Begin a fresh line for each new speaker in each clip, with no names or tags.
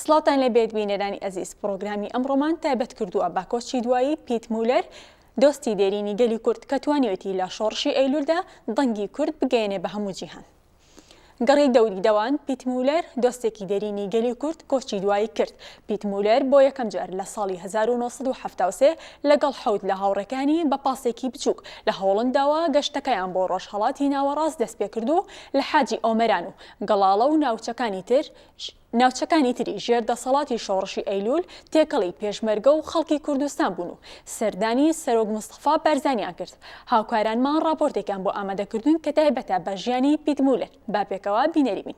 سڵاتان لەبێت بینەرانی ئەزیز پرۆگرامی ئەمڕۆمان تایبەت کردووە بە کۆچی دوایی پیت مولەر دۆستی دێرینی گەلی کورد کە توانیوێتی لە شۆڕشی ئەیلولدا دەنگی کورد بگەێنێ بە هەموو جیهان. گەڕی دەوری دەوان پیت مولەر دۆستێکی دێرینی گەلی کورد کۆچی دوایی کرد. پیت مولەر بۆ یەکەم جار لە ساڵی 1973 لەگەڵ حەوت لە هاوڕەکانی بە پاسێکی بچووک لە هۆڵنداوە گەشتەکەیان بۆ ڕۆژهەڵاتی ناوەڕاست دەست پێ کردو لە حاجی ئۆمەران و گەڵاڵە و ناوچەکانی تری ژێردەسەڵاتی شۆڕشی ئەیلول تێکەڵی پێشمەرگە و خەڵکی کوردستان بوون و سەردانی سەرۆک مستەفا بارزانیان کرد. هاوکارانمان راپۆرتێکیان بۆ ئامادەکردوون کە تایبەتە بە ژیانی پیت مولەر. با پێکەوە بینەریبین.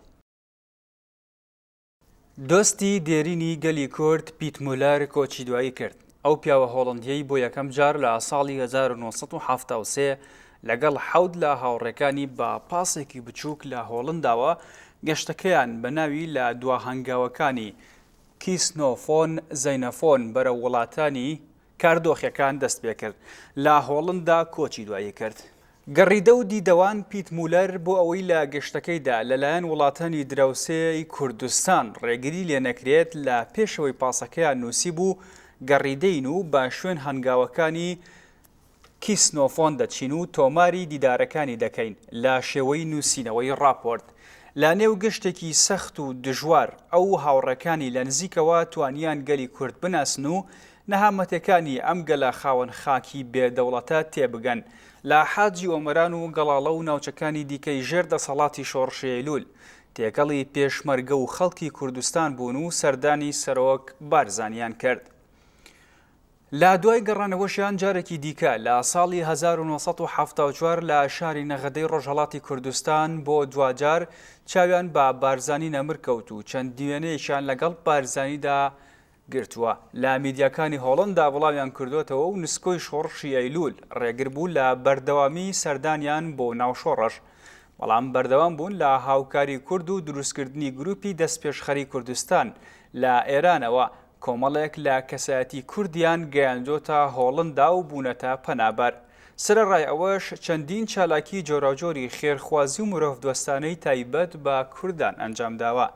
دۆستی دێرینی گەلی کورد پیت مولەر کۆچی دوایی کرد. ئەو پیاوە هۆڵندیەی بۆ یەکەم جار لە ساڵی 1973 لەگەڵ حەوت لە هاوڕێکانی بە پاسێکی بچووک لە هۆڵنداوە گەشتەکەیان بە ناوی لە دوا هەنگاوەکانی کیسنۆفۆن زەینەفۆن بەرە وڵاتانی کاردۆخیەکان دەست پێ کرد. لە هۆڵندا کۆچی دوایی کرد. گەڕیدە و دیدەوان پیت مولەر بۆ ئەوەی لە گەشتەکەیدا لەلایەن وڵاتانی دراوسێی کوردستان ڕێگری لێ نەکرێت لە پێشەوەی پاسەکەیان نووسی بوو گەڕیدەین و بە شوێن هەنگاوەکانی کیسنۆفۆن دەچین و تۆماری دیدارەکانی دەکەین لە شێوەی نووسینەوەی راپۆرت. لە نێو گەشتێکی سەخت و دژوار ئەو هاوڕەکانی لە نزیکەوە توانیان گەلی کورد بناسن و نەهامەتەکانی ئەم گەلە خاوەن خاکی بێدەوڵەتە تێبگەن لە حاجی ئۆمەران و گەڵاڵە و ناوچەکانی دیکەی ژێردەسەڵاتی شۆڕشی ئەیلول تێکەڵی پێشمەرگە و خەڵکی کوردستان بوون و سەردانی سەرۆک بارزانیان کرد. لە دوای گەڕانەوەشیان جارێکی دیکە لە ساڵی 1974 لە شاری نەغەدەی ڕۆژهەڵاتی کوردستان بۆ دوجار چاویان بە بارزانی نەمرکەوت و چەند دیوێنەیەکیان لەگەڵ بارزانیدا گرتووە. لە میدیاکانی هۆڵندا وڵامیان کردوێتەوە و نسکۆی شۆڕشی ئەیلول ڕێگر بوو لە بەردەوامی سەردانیان بۆ ناوشۆڕەش. بەڵام بەردەوام بوون لە هاوکاری کورد و دروستکردنی گروپی دەستپێشخەری کوردستان لە ئێرانەوە کۆمەڵێک لە کەسایەتی کوردیان گەیاندۆتە هۆڵندا و بوونەتە پەنابەر. سرەڕای ئەوەش چەندین چالاکی جۆراوجۆری خێرخوازی و مرۆڤدۆستانەی تایبەت بە کوردان ئەنجامداوە.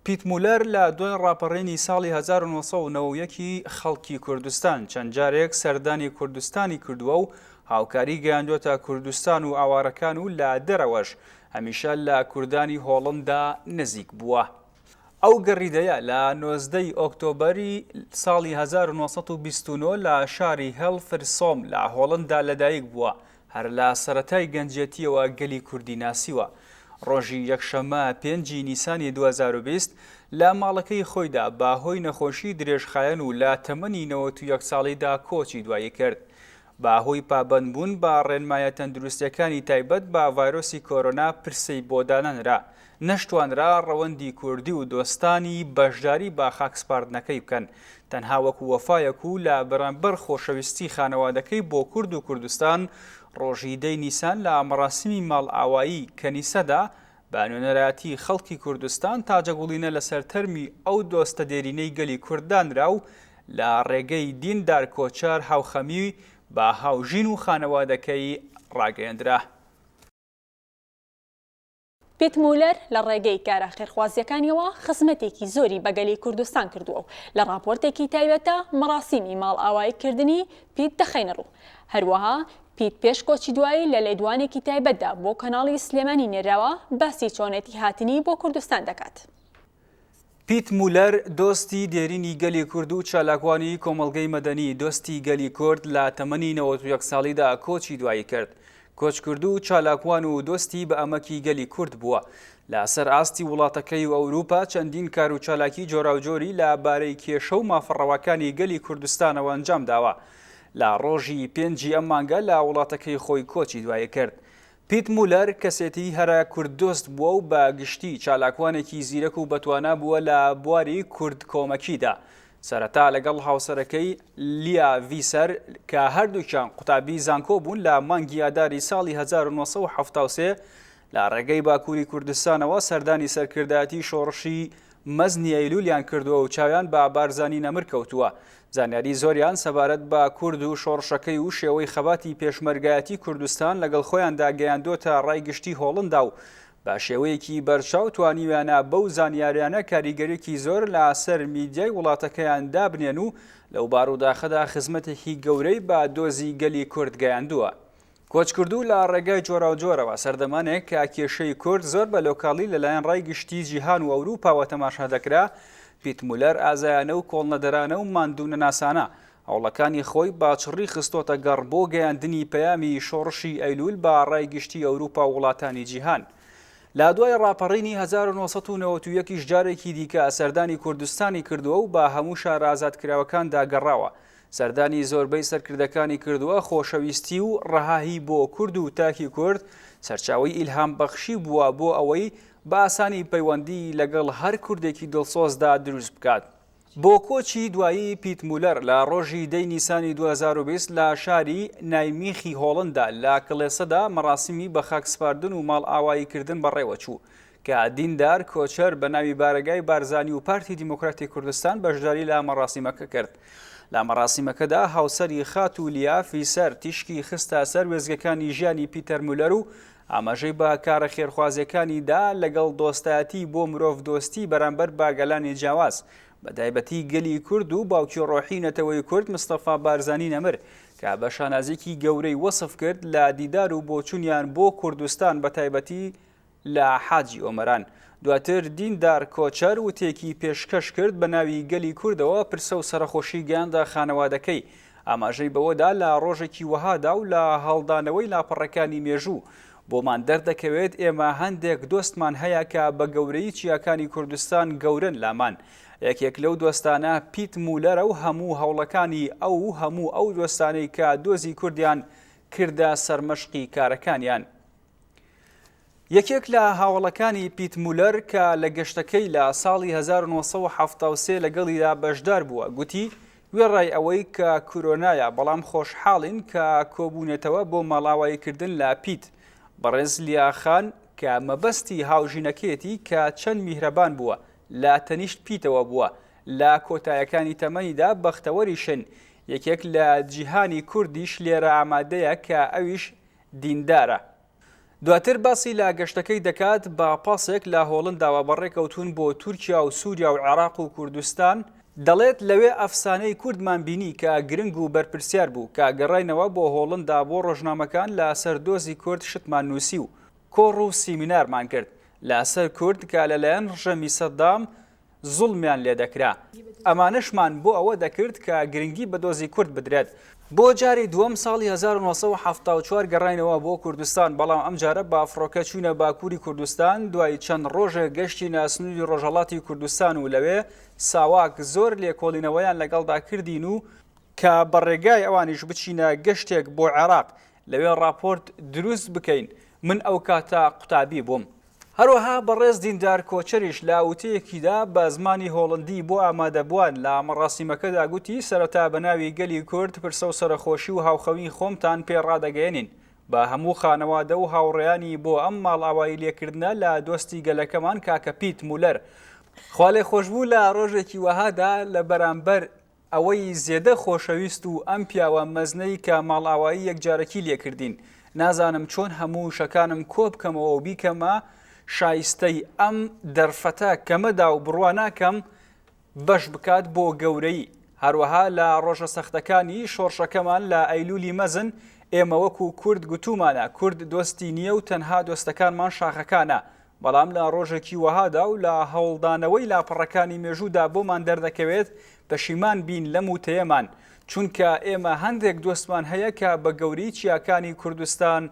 پیت مولەر لە دوای ڕاپەڕینی ساڵی 1991 خەڵکی کوردستان چەند جارێک سەردانی کوردستانی کردووە و هاوکاری گەیاندۆتە کوردستان و ئاوارەکان و لە دەرەوەش هەمیشە لە کوردانی هۆڵندا نزیک بووە. ئەو گەڕیدەیە لە 19 ئۆکتۆبەری ساڵی 1929 لە شاری هەڵفرسۆم لە هۆڵندا لەدایک بووە. هەر لە سەرەتای گەنجێتیەوە گەلی کوردی ناسیوە. ڕۆژی یەکشەممە 5 نیسانی 2020 لە ماڵەکەی خۆیدا باهۆی نەخۆشی درێژخایەن و لە تەمەنی 91 ساڵیدا کۆچی دوایی کرد. باهۆی پابەندبوون بە ڕێنمایە تەندروستیەکانی تایبەت بە ڤایرۆسی کۆرۆنا پرسەی بۆ دانەنرا. نەشتوانرا ڕەوەندی کوردی و دۆستانی بەشداری بە خاکسپاردنەکەی بکەن. تەنها وەکو وەفایەک و لە بەرامبەر خۆشەویستی خانەوادەکەی بۆ کورد و کوردستان ڕۆژی 10 نیسان لە مەراسیمی ماڵ ئاوایی کەنیسەدا بە نوێنەرایەتی خەڵکی کوردستان تاجەگوڵینە لەسەر تەرمی ئەو دۆستە دێرینەی گەلی کورددانرا و لە ڕێگەی دیندار کۆچار هاوخەمی بە هاوژین و خانەوادەکەی ڕاگەیەندرا.
پیت مولەر لە ڕێگەی کارە خێرخوازیەکانیەوە خزمەتێکی زۆری بە گەلی کوردستان کردووە و لە راپۆرتێکی تایبەتە مەراسیمی ماڵ ئاواییکردنی پیت دەخەینە ڕوو. هەروەها پیت پێش کۆچی دوایی لە لێدوانێکی تایبەتدا بۆ کەناڵی سلێمانی نێراوە باسی چۆنێتی هاتنی بۆ کوردستان دەکات.
پیت مولەر دۆستی دێرینی گەلی کورد و چالاکوانی کۆمەڵگەی مەدەنی دۆستی گەلی کورد لە تەمەنی 91 ساڵیدا کۆچی دوایی کرد. کۆچکرد و چالاکوان و دۆستی بە ئەمەکی گەلی کورد بووە. لەسەر ئاستی وڵاتەکەی و ئەوروپا چەندین کار و چالاکی جۆراوجۆری لە بارەی کێشە و مافەڕەوەکانی گەلی کوردستانەوە ئەنجام داوە. لە ڕۆژی 5 ئەم مانگە لە وڵاتەکەی خۆی کۆچی دوایی کرد. پیت مولەر کەسێتی هەرە کورددۆست بووە و بە گشتی چالاکوانێکی زیرەک و بەتوانە بووە لە بواری کورد کۆمەکیدا. سەرەتا لەگەڵ هاوسەرەکەی لیا ڤیسەر کە هەردووکیان قوتابی زانکۆ بوون لە مانگی ئاداری ساڵی 1973 لە ڕێگەی باکووری کوردستانەوە سەردانی سەرکردایەتی شۆڕشی مەزنی ئەیلولیان کردووە و چاویان بە بارزانی نەمرکەوتووە. زانیاری زۆریان سەبارەت بە کورد و شۆڕشەکەی و شێوەی خەباتی پێشمەرگایەتی کوردستان لەگەڵ خۆیاندا گەیاندۆتە ڕای گشتی هۆڵندا و بە شێوەیەکی بەرچاو توانیویانە بەو زانیاریانە کاریگەرێکی زۆر لەسەر میدیای وڵاتەکەیان دابنێن و لەو باروداخەدا خزمەتێکی گەورەی بە دۆزی گەلی کورد گەیاندووە. کۆچکردو لە ڕێگای جۆراوجۆرەوە سەردەمانێک کە کێشەی کورد زۆر بە لۆکاڵی لەلایەن ڕای گشتی جیهان و ئەوروپاوە تەماشا دەکرا، پیت مولەر ئازایانە و کۆڵنەدەرانە و ماندوو نەناسانە هەوڵەکانی خۆی باچڕی خستۆتە گەڕ بۆ گەیاندنی پەیامی شۆڕشی ئەیلول بە ڕای گشتی ئەوروپا و وڵاتانی جیهان. لە دوای ڕاپەڕینی 1991 جارێکی دیکە سەردانی کوردستانی کردووە و بە هەموو شار ئازادکراوەکاندا گەڕاوە. سەردانی زۆربەی سەرکردەکانی کردووە خۆشەویستی و ڕەهایی بۆ کورد و تاکی کورد سەرچاوی ئیلهام بەخشی بووە بۆ ئەوەی بە ئاسانی پەیوەندی لەگەڵ هەر کوردێکی دڵسۆزدا دروست بکات. بۆ کۆچی دوایی پیت مولەر لە ڕۆژی 10 نیسانی 2020 لە شاری نایمیخی هۆڵندا لە کڵێسەدا مەراسیمی بە خاکسپاردن و ماڵ ئاواییکردن بەڕێوەچوو کە دیندار کۆچەر بە ناوی بارگای بارزانی و پارتی دیموکراتی کوردستان بەشداری لە مەراسیمەکە کرد. لە مەراسیمەکەدا هاوسەری خات و لیافی سەر تیشکی خستە سەر وێزگەکانی ژیانی پیتەر مولەر و ئاماژەی بە کارە خێرخوازیەکانیدا لەگەڵ دۆستایەتی بۆ مرۆڤ دۆستی بەرامبەر باگەلانی جیاواز بەتایبەتی گەلی کورد و باوکی ڕۆحی نەتەوەی کورد مستەفا بارزانی نەمر کە بە شانازێکی گەورەی وەسف کرد لە دیدار و بۆچوونیان بۆ کوردستان بەتایبەتی لە حاجی ئۆمەران. دواتر دیندار کۆچەر وتێکی پێشکەش کرد بە ناوی گەلی کوردەوە پرسە و سەرخۆشی گەیاندا خانەوادەکەی ئاماژەی بەوەدا لە ڕۆژێکی وەهادا و لە هەڵدانەوەی لاپەڕەکانی مێژوو بۆمان دەردەکەوێت ئێمە هەندێک دۆستمان هەیە کە بە گەورەی چیاکانی کوردستان گەورن لامان. یەکێک لەو دۆستانە پیت مولەرە و هەموو هەوڵەکانی هەموو ئەو دۆستانەی کە دۆزی کوردیان کردە سەرمەشقی کارەکانیان. یەکێک لە هاوڵەکانی پیت مولەر کە لە گەشتەکەی لە ساڵی 1970 لەگەڵیدا بەشدار بووە گوتی وێڕای ئەوەی کە کۆرۆنایە بەڵام خۆشحاڵین کە کۆبوونێتەوە بۆ ماڵاواییکردن لە پیت. بەڕێز لیاخان کە مەبەستی هاوژینەکەیەتی کە چەند میهرەبان بووە لە تەنیشت پیتەوە بووە لە کۆتایەکانی تەمەنیدا بەختەوەریشن یەکێک لە جیهانی کوردیش لێرە ئامادەیە کە ئەویش دیندارە. دواتر باسی لە گەشتەکەی دەکات بە پاسێک لە هۆڵنداوە بەڕێکەوتون بۆ تورکیا و سووریا و عێراق و کوردستان دەڵێت لەوێ ئەفسانەی کوردمان بینی کە گرنگ و بەرپرسیار بوو کە گەڕاینەوە بۆ هۆڵندا بۆ ڕۆژنامەکان لە سەردۆزی کورد شتمان نووسی و کۆڕ و سیمینارمان کرد لەسەر کورد کە لەلایەن ڕژەمی سەدام زوڵمیان لێ دەکرا. ئەمانشمان بۆ ئەوە دەکرد کە گرنگی بە دۆزی کورد بدرێت. بۆ جاری دووەم ساڵی 1974 گەڕاینەوە بۆ کوردستان بەڵام ئەم جارە بە فڕۆکە چوونە باکووری کوردستان دوای چەند ڕۆژێک گەشتی ناسنووری ڕۆژهەڵاتی کوردستان و لەوێ ساواک زۆر لێکۆڵینەوەیان لەگەڵدا کردین و کە بەڕێگای ئەوانیش بچینە گەشتێک بۆ عێراق لەوێ راپۆرت دروست بکەین. من ئەو کاتە قوتابی بووم. هەروەها بەڕێز دیندار کۆچەریش لە وتەیەکیدا بە زمانی هۆڵندی بۆ ئامادەبووان لە مەڕاستیمەکەدا گوتی سەرەتا بە ناوی گەلی کورد پرسە و سەرخۆشی و هاوخەوی خۆمتان پێڕادەگەێنین بە هەموو خانەوادە و هاوڕێیانی بۆ ئەم ماڵئاوایی لێکردنە لە دۆستی گەلەکەمان کاکە پیت مولەر. خوا لێ خۆشبوو لە ڕۆژێکی وەهادا لە بەرامبەر ئەوەی زێدە خۆشەویست و ئەم پیاوە مەزنەی کە ماڵئاوایی یەکجارەکی لێکردین. نازانم چۆن هەموو شەکانم کۆ بکەمەوە و بیکەمە شایستەی ئەم دەرفەتە کەمەدا و بڕوا ناکەم بەش بکات بۆ گەورەی. هەروەها لە ڕۆژە سەختەکانی شۆڕشەکەمان لە ئەیلولی مەزن ئێمە وەکو کورد گوتومانە کورد دۆستی نییە و تەنها دۆستەکانمان شاخەکانە بەڵام لە ڕۆژێکی وەهادا و لە هەوڵدانەوەی لاپەڕەکانی مێژوودا بۆمان دەردەکەوێت پەشیمان بین لەم وتەیەمان چونکە ئێمە هەندێک دۆستمان هەیە کە بە گەوری چیاکانی کوردستان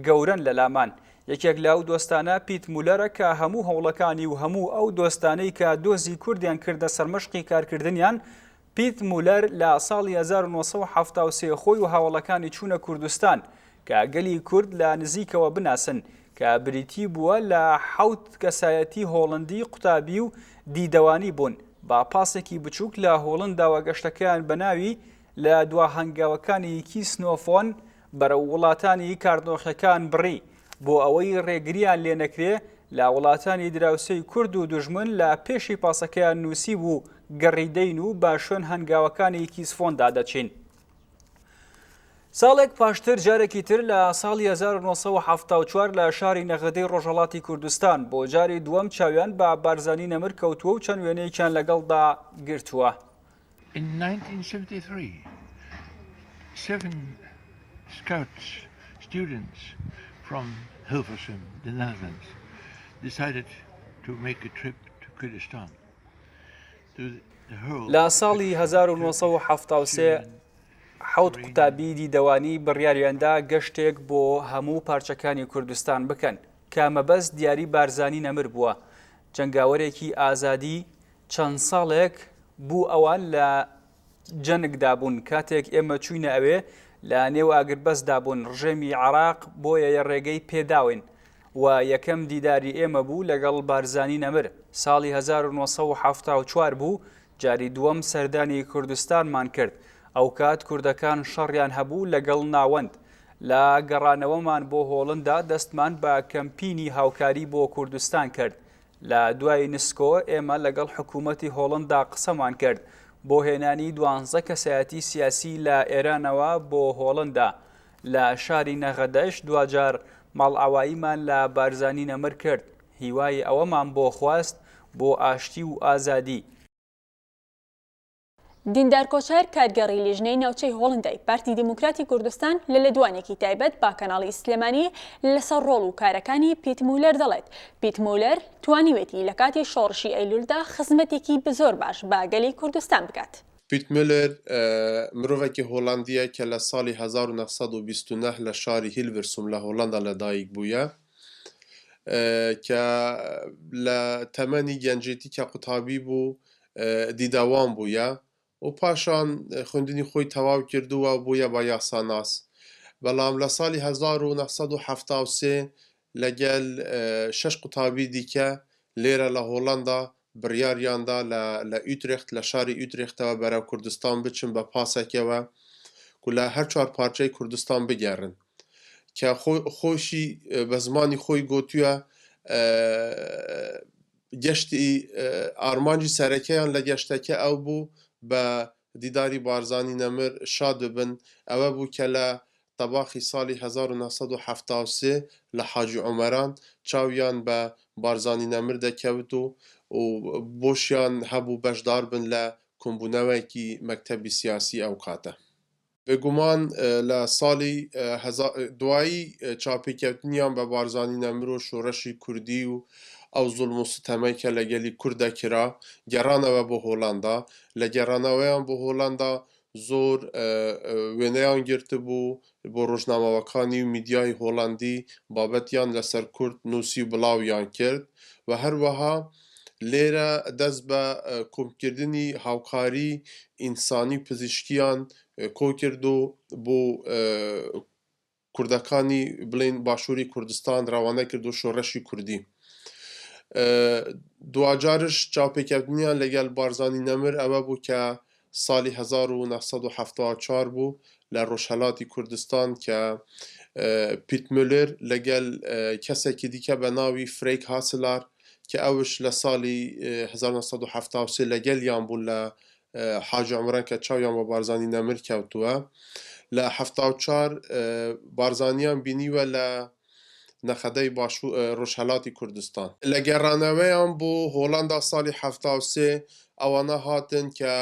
گەورن لە لامان. یەکێک لەو دۆستانە پیت مولەرە کە هەموو هەوڵەکانی و هەموو ئەو دۆستانەی کە دۆزی کوردیان کردە سەرمەشقی کارکردنیان پیت مولەر لە ساڵی 1970 خۆی و هاوڵەکانی چوونە کوردستان کە گەلی کورد لە نزیکەوە بناسن کە بریتی بووە لە 7 کەسایەتی هۆڵندی قوتابی و دیدەوانی بوون با پاسێکی بچووک لە هۆڵنداوە گەشتەکەیان بەناوی لە دوا هەنگاوەکانی کیسنۆفۆن بەرەو وڵاتانی کاردۆخەکان بڕی بۆ ئەوەی ڕێگریان لێ نەکرێ لە وڵاتانی دراوسەی کورد و دوژمن لە پێشی پاسەکەیان نووسی بوو گەڕیدەین و بە شوێن هەنگاوەکانی کیسفۆندا دەچین. ساڵێک پاشتر جارێکی تر لە ساڵی 1974 لە شاری نەغەدەی ڕۆژهەڵاتی کوردستان بۆ جاری دووەم چاویان بە بارزانی نەمر کەوتووە و چەند وێنەیەکیان لەگەڵدا گرتووە.
In 1973, 7 scouts, students from Hilversum, the Netherlands, decided to make a trip to Kurdistan.
لە ساڵی 1973 حەوت قوتابی دیدەوانی بڕیاریاندا گەشتێک بۆ هەموو پارچەکانی کوردستان بکەن کە مەبەست دیاری بارزانی نەمر بووە. جەنگاوەرێکی ئازادی چەند ساڵێک بوو ئەوان لە جەنگدا بوون. کاتێک ئێمە چوینە ئەوێ لە نێو ئاگربەسدا بوون، ڕژێمی عێراق بۆیە ڕێگەی پێداوین و یەکەم دیداری ئێمە بوو لەگەڵ بارزانی نەمر. ساڵی 1974 بوو، جاری دووەم سەردانی کوردستانمان کرد. ئەو کات کوردەکان شەڕیان هەبوو لەگەڵ ناوەند. لە گەڕانەوەمان بۆ هۆڵندا دەستمان بە کەمپینی هاوکاری بۆ کوردستان کرد. لە دوای نسکۆ ئێمە لەگەڵ حکوومەتی هۆڵندا قسەمان کرد بۆ هێنانی 12 کەسایەتی سیاسی لە ئێرانەوە بۆ هۆڵندا. لە شاری نەغەدەش دوجار ماڵئاواییمان لە بارزانی نەمر کرد. هیوای ئەوەمان بۆ خواست بۆ ئاشتی و ئازادی.
دیندار کۆچەر کارگەڕی لیژنەی ناوچەی هۆڵندای پارتی دیموکراتی کوردستان لە لەدوانێکی تایبەت با کەناڵی سلێمانی لەسەر ڕۆڵ و کارەکانی پیت مولەر دەڵێت. پیت مولەر توانیوێتی لە کاتی شۆڕشی ئەیلولدا خزمەتێکی بزۆر باش بە گەلی کوردستان بکات.
پیت مولەر مرۆڤێکی هۆڵندیە کە لە ساڵی 1929 لە شاری هیلڤرسوم لە هۆڵندا لەدایک بووە، کە لە تەمەنی گەنجێتی کە قوتابی بوو دیداوان بووە و پاشان خوێندنی خۆی تەواو کردووە بووە بە یاساناس. بەڵام لە ساڵی 1970 لەگەل 6 قوتابی دیکە لێرە لە هۆڵندا بڕیاریاندا لە ئوترێخت لە شاری ئوترێختەوە بەرەو کوردستان بچن بە پاسێکەوە و لە هەر چوار پارچەی کوردستان بگەڕن، کە خۆشی بە زمانی خۆی گوتووە گەشتی ئارمانجی سەرەکەیان لە گەشتەکە ئەو بوو بە دیداری بارزانی نەمر شاد ببن. ئەوە بوو کە لە تەباخی ساڵی 1970 لە حاجی عومەران چاویان بە بارزانی نەمر دەکەوت و بۆشیان هەبوو بەشدار بن لە کۆمبوونەوەیەکی مەکتەبی سیاسی ئەو کاتە. بێگومان لە ساڵی دوایی چاپێککەوتنیان بە بارزانی نەمر و شۆڕەشی کوردی و ئەو زوڵم و ستەمەی کە لەگەلی کوردە کرا گەڕانەوە بۆ هۆڵندا. لە گەڕانەوەیان بۆ هۆڵندا زۆر وێنەیان گرت بوو بۆ ڕۆژنامەوەکانی و میدیای هۆڵندی بابەتیان لەسەر کورد نووسی بڵاویان کرد و هەروەها لێرە دەست بە کۆمکردنی هاوکاری ئینسانی پزیشکیان کۆ کرد و بۆ کوردەکانی بڵێن باشووری کوردستان ڕەوانە کرد و شۆڕەشی کوردی. دوجارش چاپێککەوتنیان لەگەل بارزانی نەمر ئەوە بوو کە ساڵی 1974 بوو لە ڕۆژهەڵاتی کوردستان کە پیت مولەر لەگەل کەسێکی دیکە بە ناوی فرێک هاسلار کە ئەوش لە ساڵی 1970 لەگەلیان بوو لە حاجی عومەران کە چاویان بە بارزانی نەمر کەوتووە. لە 74 بارزانیان بینیوە لە نەخەدەی ڕۆژهەڵاتی کوردستان. لە گەڕانەوەیان بۆ هۆڵندا ساڵی 73 ئەوانە هاتن کە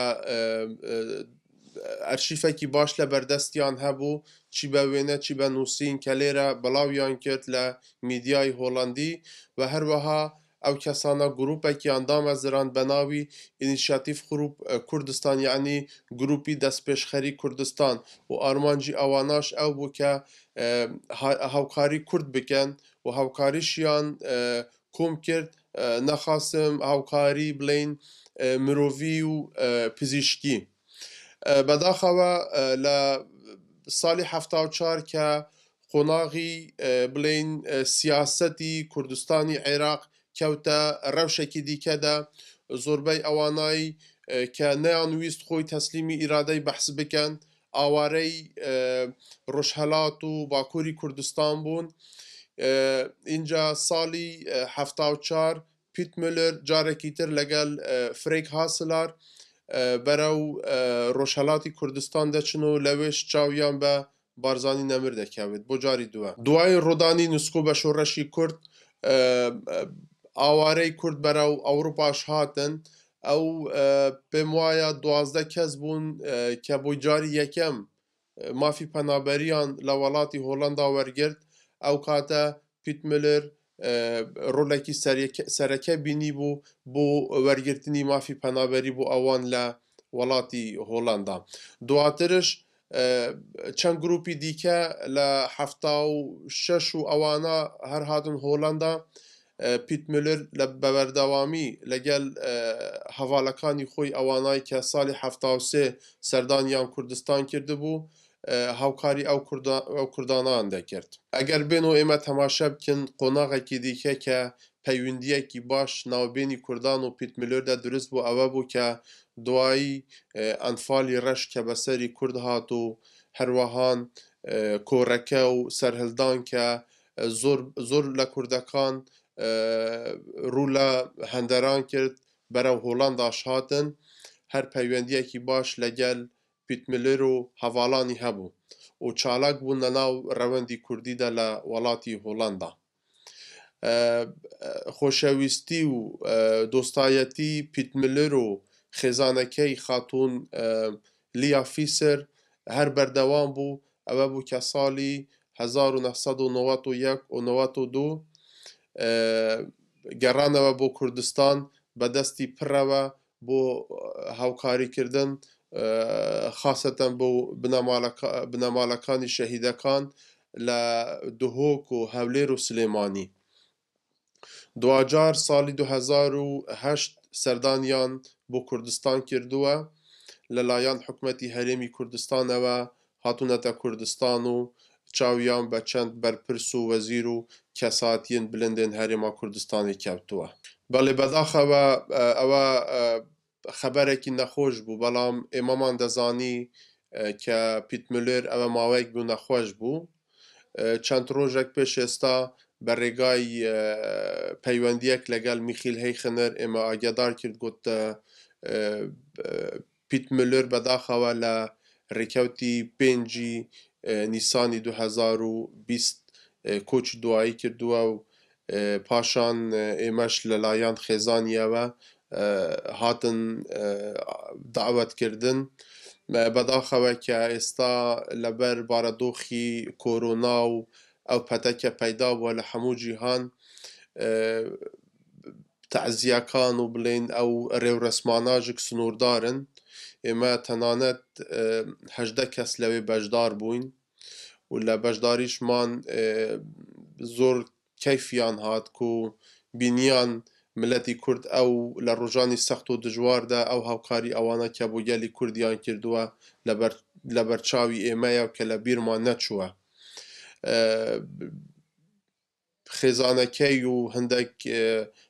ئەرشیفێکی باش لە بەردەستیان هەبوو، چی بە وێنە چی بە نووسین کە لێرە بەڵاویان کرد لە میدیای هۆڵندی و هەروەها ئەو کەسانە گروپێکیان دامەزران بە ناوی ئینیشیاتیف کوردستان، یعنی گروپی دەستپێشخەری کوردستان و ئارمانجی ئەواناش ئەو بوو کە هاوکاری کورد بکەن و هاوکاریشیان کۆم کرد. نەخواستم هاوکاری بڵێن مرۆڤی و پزیشکی. بەداخەوە لە ساڵی 74 کە قۆناغی بڵێن سیاسەتی کوردستانی عێراق کەوتە ڕەوشێکی دیکەدا، زۆربەی ئەوانایی کە نەیانویست خۆی تەسلیمی ئیرادەی بەحس بکەن ئاوارەی ڕۆژهەڵات و باکووری کوردستان بوون. اینجا ساڵی 74 پیت مولەر جارێکی تر لەگەل فرێک هاسلار بەرەو ڕۆژهەڵاتی کوردستان دەچن و لەوێش چاویان بە بارزانî nemir dekevit bo carî duwe. Duayê Rodanî nûskû beşoreşî Kurd awareyê Kurd berew Ewropa hatin ew pêm waya 12 kes bûn ke bo carî yekem mafî penaberiyan li welatî Hollanda wergirt ew kate Piet Müller rolekî sereke bînî bû bo wergirtinî mafî penaberî bû ewan li welatî Hollanda. Duatiriş çend grûpî dîke li 76 û ewana her hatin Hollanda Piet Müller li beberdewamî legel hevalekanî xwe ewanayî ke salê 73 serdaniyan Kurdistan kirdibû hawkarî ew Kurdanan dekird. Eger bêno ême temaşe bikin qonaxekî dîke ke peywîndiyekî baş navbênî Kurdan û Piet Müller de durist bû ew bû ke duayî enfalê reş kebeserî Kurd hat û herwehan koreke û serhildan ke zor li Kurdekan rûla henderan kirt berew Hollanda hatin her peywendiyekî baş legel Piet Müller û hevalanî hebû û çalak bûn li nav rewendî Kurdî de li welatî Hollanda. Xoşewîstî û dostayetî Piet Müller û xêzanekeyî xatûn Lia Fischer her berdewam bû ew bû ke salî 1991 û 92 geranewe bo Kurdistan bi destî pir re bo hawkarîkirdin xaseten bo binamalekanî şehîdekan li Duhok û Hewlêr û Silêmanî. Duacar salî 2008 serdaniyan bo Kurdistan kirduwe li layan hikûmetî Herêmî Kurdistanê ve hatûnete Kurdistan û çawiyan be çend berpirs û wezîr û kesatiyên bilindên Herêma Kurdistanê kevtûwe. Belê bedaxewe ew xeberekî nexweş bû belam êmaman dezanî ke Piet Müller ew maweyek bû nexweş bû. Çend rojek pêş êsta bi rêgayî peywendiyek legel Michail Heichner ême agedar kirt got Piet Müller bedaxewe li rêkewtî 5 Nîsanî 2020 koçî duayî kirduwe û paşan êmeş li layan xêzaniye ve hatin dawetkirdin bedaxewe ke êsta li ber baredoxî korona û ew peteke peyda bûye li hemû cîhan teziyekan û bilên ew rêwresmana jî sinûrdar in. Ême tenanet 18 kes li wê bejdar bûyn û li bejdarîş man zor keyfiyan hat ku bîniyan milletî Kurd ew li rojanî sext û dijwar de ew hawkarî ewana ke bo gelî Kurdiyan kirduwe li ber çavî ême ye ke li bîr man neçûwe. Xêzanekey û hindek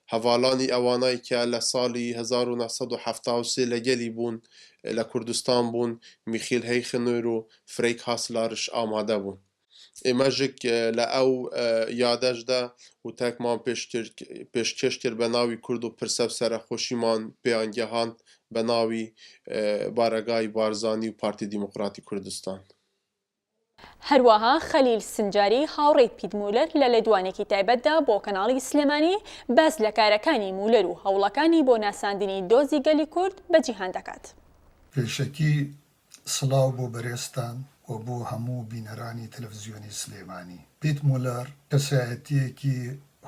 hevalanî ewanayî ke li salî 1973 li gelî bûn li Kurdistan bûn Michail Heichner û Freek Haslariş amade bûn. Ême jî li ew yadeş de û tekman pêşkêş kir bi navî Kurd û pirsev serexweşîman pêyan gehand bi navî Baregahî Barzanî û Partî Demokratîk Kurdistan.
هەروەها خەلیل سنجاری هاوڕێی پیت مولەر لە لێدوانێکی تایبەتدا بۆ کەناڵی سلێمانی باس لە کارەکانی مولەر و هەوڵەکانی بۆ ناساندنی دۆزی گەلی کورد بە جیهان دەکات.
پێشەکی سڵاو بۆ بەڕێستان و بۆ هەموو بینەرانی تەلەڤیزیۆنی سلێمانی. پیت مولەر کەسایەتیەکی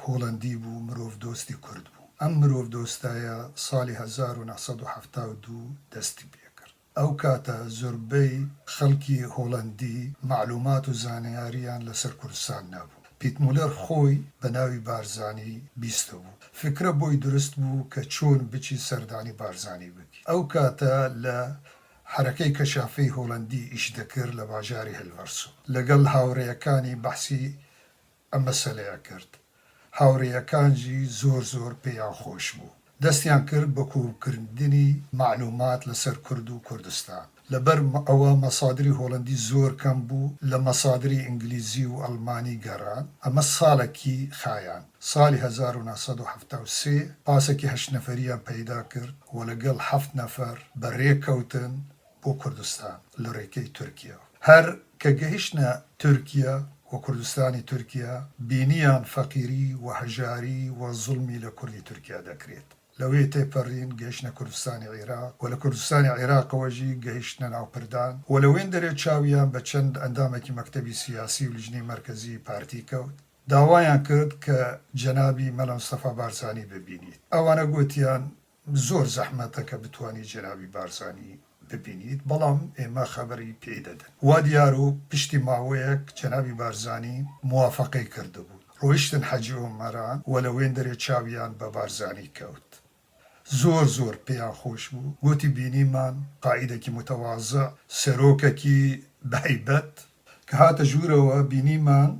هۆڵەندی بوو، مرۆڤ دۆستی کورد بوو. ئەم مرۆڤ دۆستایە ساڵی 1972 دەستی پێ کرد. ئەو کاتە زۆربەی خەڵکی هۆڵەندی معلومات و زانیاریان لەسەر کوردستان نەبوو. پیت مولەر خۆی بە ناوی بارزانی بیستە بوو. فکرە بۆی درست بوو کە چۆن بچی سەردانی بارزانی بکی. ئەو کاتە لە حرەکەی کەشافەی هۆڵەندی ئیش دەکرد لە باژاری هەلڤەرسۆ. لەگەڵ هاوڕێیەکانی بەحسی ئەم مەسەلەیە کرد. هاوڕێیەکانجی زۆر پێیان خۆش بوو. دەستیان کرد بە کۆکردنی معلومات لەسەر کورد و کوردستان. لەبەر ئەوە مەسادری هۆڵەندی زۆر کەم بوو، لە مەسادری ئینگلیزی و ئەڵمانی گەڕان. ئەمە ساڵێکی خایان. ساڵی 1973 پاسێکی 8 نەفەریان پەیدا کرد و لەگەڵ 7 نەفەر بەڕێکەوتن بۆ کوردستان لە ڕێکەی تورکیا. هەر کە گەیشتە تورکیا و کوردستانی تورکیا بینیان فەقیری و هەژاری و زوڵمی لە کوردی تورکیا دەکرێت لەوەی تێپەڕین گەیشتە کوردستانی عێراق و لە کوردستانی عێراقەوەژی گەیشتە ناوپردان و لەوێن دەرێت چاویان بە چەند ئەندامێکی مەکتەبی سیاسی و لیژنەی مەرکەزی پارتی کەوت داوایان کرد کە جەنابی مەلا مستەفا بارزانی ببینیت ئەوانە گوتیان زۆر زەحمەتە کە بتوانیت جەنابی بارزانی ببینیت بەڵام ئێمە خەبەری پێی دەدەن وا دیار و پشتی ماوەیەک جەنابی بارزانی موافقەی کردبوو ڕۆیشتن حەجی ئۆمەران و لەوێن دەرێت چاویان بە بارزانی کەوت زۆر پێیان خۆش بوو گوتی بینیمان قائیدێکی متەواضع سەرۆکێکی بەهەیبەت کە هاتە ژوورەوە بینیمان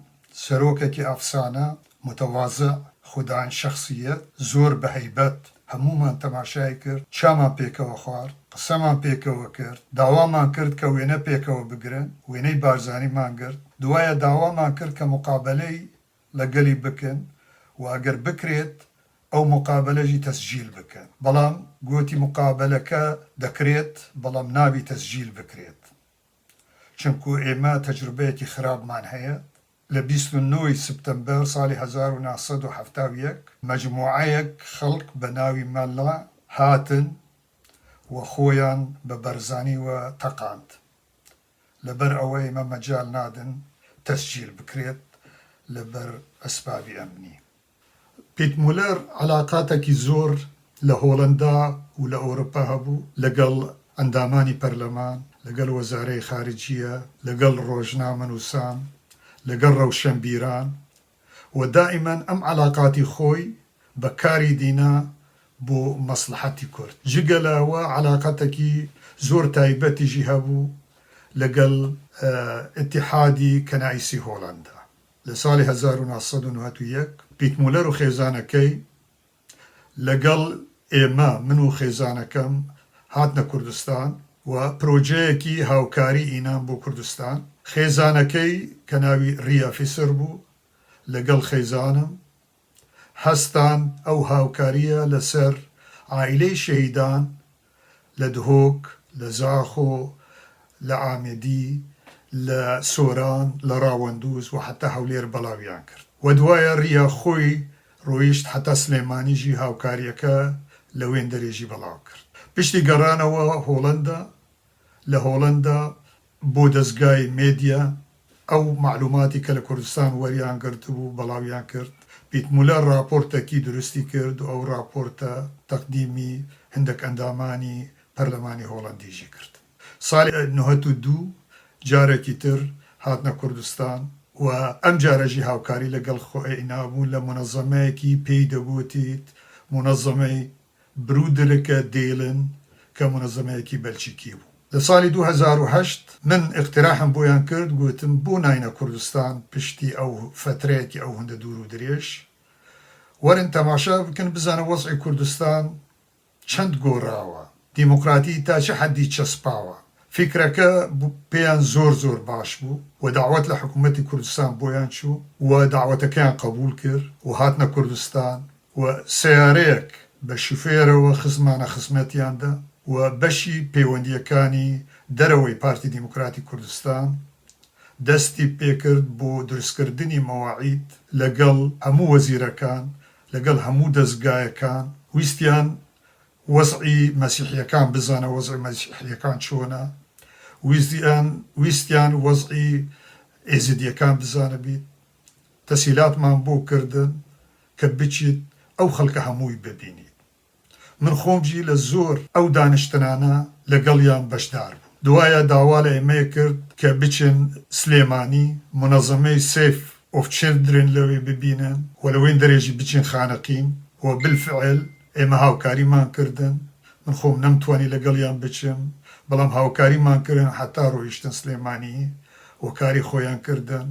سەرۆکێکی ئەفسانە متەواضع خوددان شەخسیەت زۆر بەهەیبەت هەمومان تەماشای کرد چامان پێکەوە خوارد قسەمان پێکەوە کرد داوامان کرد کە وێنە پێکەوە بگرن وێنەی بارزانیمان کرد دوایە داوامان کرد کە مقابلەی لەگەلی بکەن و ئەگەر بکرێت ئەو مقابلەژی تەسجیل بکەن بەڵام گوتی مقابلەکە دەکرێت بەڵام ناوی تەسجیل بکرێت چونکو ئێمە تەجروبەیەکی خراپمان هەیە لە 29 سپتەمبەر ساڵی 1970 مەجموعەیەک خەڵک بە ناوی مەلا هاتن و خۆیان بە بەرزانیوە تەقاند لەبەر ئەوەی ئێمە مەجال نادن تەسجیل بکرێت لەبەر ئەسبابی ئەمنی پیت مولەر علاقاتێکی زۆر لە هۆڵەندا و لە ئەوروپا هەبوو لەگەڵ ئەندامانی پەرلەمان لەگەڵ وەزارەی خارجیە لەگەڵ ڕۆژنامەنووسان لەگەڵ ڕەوشەنبیران و دائیمەن ئەم علاقاتی خۆی بە کاری دینە بۆ مەسلحەتی کورد جگە لەوە علاقەتێکی زۆر تایبەتیژی هەبوو لەگەڵ ئیتیحادی کەنایسی هۆڵەندا لە ساڵی 1991 پیت مولەر و خێزانەکەی لەگەڵ ئێمە من و خێزانەکەم هاتنە کوردستان و پرۆژەیەکی هاوکاری ئینان بۆ کوردستان خێزانەکەی کە ناوی ڕیافیسر بوو لەگەڵ خێزانم هەستان ئەو هاوکاریە لەسەر عائیلەی شەهیدان لە دهۆک لە زاخۆ لە ئامێدی لە سۆران لە ڕاوەندووز و حتا هەولێر بەڵاویان کرد و دوایە ڕیا خۆی ڕۆیشت حتا سلێمانیژی هاوکاریەکە لە وێن دەرێژی بەڵاو کرد پشتی گەڕانەوە هۆڵەندا لە هۆڵەندا بۆ دەستگای مێدیا ئەو معلوماتی کە لە کوردستان وەریان گرتبوو بەڵاویان کرد پیت مولەر راپۆرتێکی درستی کرد و ئەو راپۆرتە تەقدیمی هەندێک ئەندامانی پەرلەمانی هۆڵەندیژی کرد ساڵی 92 جارێکی تر هاتنە کوردستان و ئەم جارەژی هاوکاری لەگەڵ خۆی نابوون لە منەظەمەیەکی پێی دەگوتیت منەظەمەی برودلەکە دێلن کە منەظەمەیەکی بەلچیکی بوو لە ساڵی 2008 من اقتراحم بۆیان کرد گوتم بۆ ناینە کوردستان پشتی ئەو فترەیەکی ئەو هەندە دوور و درێژ وەرن تەماشا بکەن بزانە وەزعی کوردستان چەند گۆڕاوە دیموکراتی تا چه حەدی چەسپاوە فکرەکە پێیان زۆر باش بوو و داوەت لە حکوومەتی کوردستان بۆیان چوو و داوەتەکەیان قبول کرد و هاتنە کوردستان و سیارەیەک بە شوفێرەوە خزمانە خزمەتیاندا و بەشی پەیوەندیەکانی دەرەوەی پارتی دیموکراتی کوردستان دەستی پێکرد بۆ دروستکردنی مەواعید لەگەڵ هەموو وەزیرەکان لەگەڵ هەموو دەستگایەکان ویستیان وەزعی مەسیحیەکان بزانە وەزعی مەسیحیەکان چۆنە ویستیان وەزعی ئێزیدیەکان بزانە بیت تەسهیلاتمان بۆ کردن کە بچیت ئەو خەڵکە هەمووی ببینیت من خۆمجی لە زۆر ئەو دانیشتنانە لەگەڵیان بەشدار بوو دوایە داوا لە ئێمەیە کرد کە بچن سلێمانی منەظەمەی سیف ئۆف چیلدرن لەوێ ببینن و لەوێن دەرێژی بچین خانەقین و بالفعل ئێمە هاوکاریمان کردن من خۆم نەمتوانی لەگەڵیان بچم بەڵام هاوکاریمان کردن حتا ڕۆیشتن سلێمانی و کاری خۆیان کردن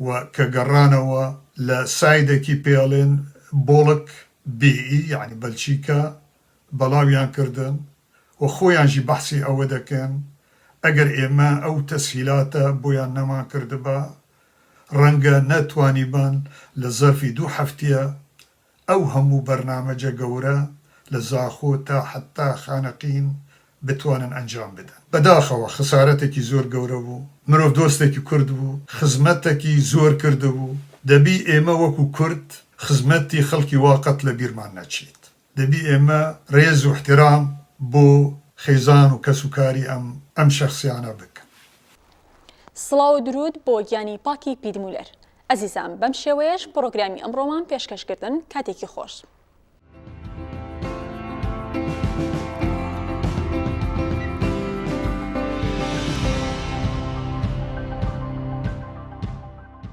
و کە گەڕانەوە لە سایدێکی پێڵێن بۆڵک بێئی یعنی بەلچیکە بەڵاویان کردن و خۆیانژی بەحسی ئەوە دەکەن ئەگەر ئێمە ئەو تەسهیلاتە بۆیان نەمان کردبە ڕەنگە نەتوانیبان لە زەرفی 2 هەفتە ئەو هەموو بەرنامەجە گەورە لە زاخۆ تا حتا خانەقین بتوانن ئەنجام بدەن. بەداخەوە خسارەتێکی زۆر گەورە بوو، مرۆڤ دۆستێکی کورد بوو، خزمەتێکی زۆر کردبوو، دەبی ئێمە وەکو کورد خزمەتی خەڵکی واقەت لە بیرمان نەچێت. دەبی ئێمە ڕێز و احترام بۆ خێزان و کەسوکاری ئەم شەخصیانە بکەن.
سڵاو و درود بۆ گیانی پاکی پیت مولەر. ئەزیزان بەم شێوەیەش پرۆگرامی ئەمڕۆمان پێشکەشکردن کاتێکی خۆش.